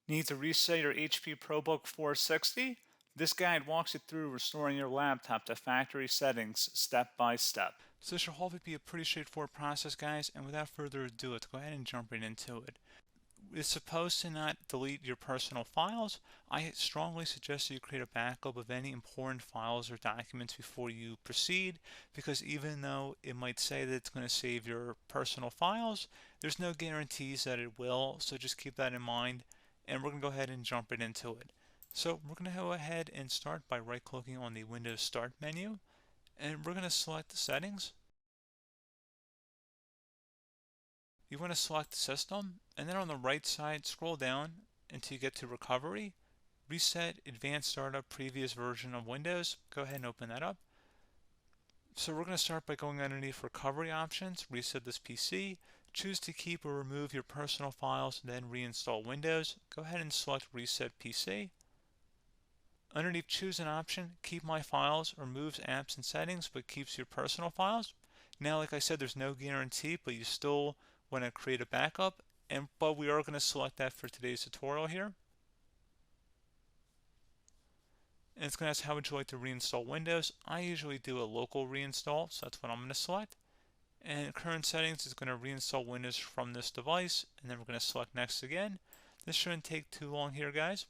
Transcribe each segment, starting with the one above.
Need to reset your HP ProBook 460? This guide walks you through restoring your laptop to factory settings step by step. So this should hopefully be a pretty straightforward process, guys, and without further ado, let's go ahead and jump right into it. It's supposed to not delete your personal files. I strongly suggest that you create a backup of any important files or documents before you proceed, because even though it might say that it's going to save your personal files, there's no guarantees that it will, so just keep that in mind, and we're going to go ahead and jump right into it. So we're going to go ahead and start by right-clicking on the Windows Start menu, and we're going to select the settings. You want to select System, and then on the right side, scroll down until you get to Recovery. Reset Advanced Startup Previous Version of Windows. Go ahead and open that up. So we're going to start by going underneath Recovery Options, reset this PC, choose to keep or remove your personal files, then reinstall Windows. Go ahead and select Reset PC. Underneath Choose an option, Keep My Files removes apps and settings but keeps your personal files. Now, like I said, there's no guarantee, but you still want to create a backup, but we are going to select that for today's tutorial here. And it's going to ask how would you like to reinstall Windows. I usually do a local reinstall, so that's what I'm going to select. And current settings is going to reinstall Windows from this device, and then we're going to select next again. This shouldn't take too long here, guys.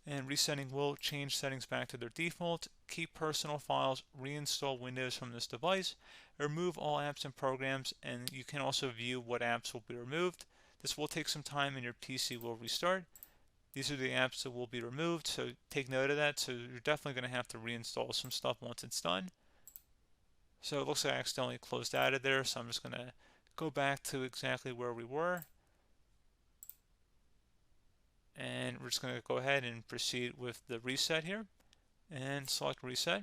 And resetting will change settings back to their default, keep personal files, reinstall Windows from this device, remove all apps and programs, and you can also view what apps will be removed. This will take some time and your PC will restart. These are the apps that will be removed, so take note of that. So you're definitely going to have to reinstall some stuff once it's done. So it looks like I accidentally closed out of there, so I'm just going to go back to exactly where we were. And we're just going to go ahead and proceed with the reset here and select reset.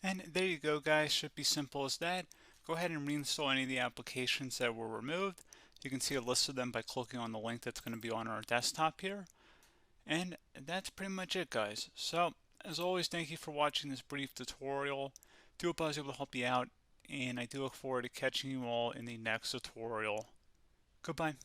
And there you go, guys. Should be simple as that. Go ahead and reinstall any of the applications that were removed. You can see a list of them by clicking on the link that's going to be on our desktop here. And that's pretty much it, guys. So, as always, thank you for watching this brief tutorial. Do hope I was able to help you out, and I do look forward to catching you all in the next tutorial. Goodbye.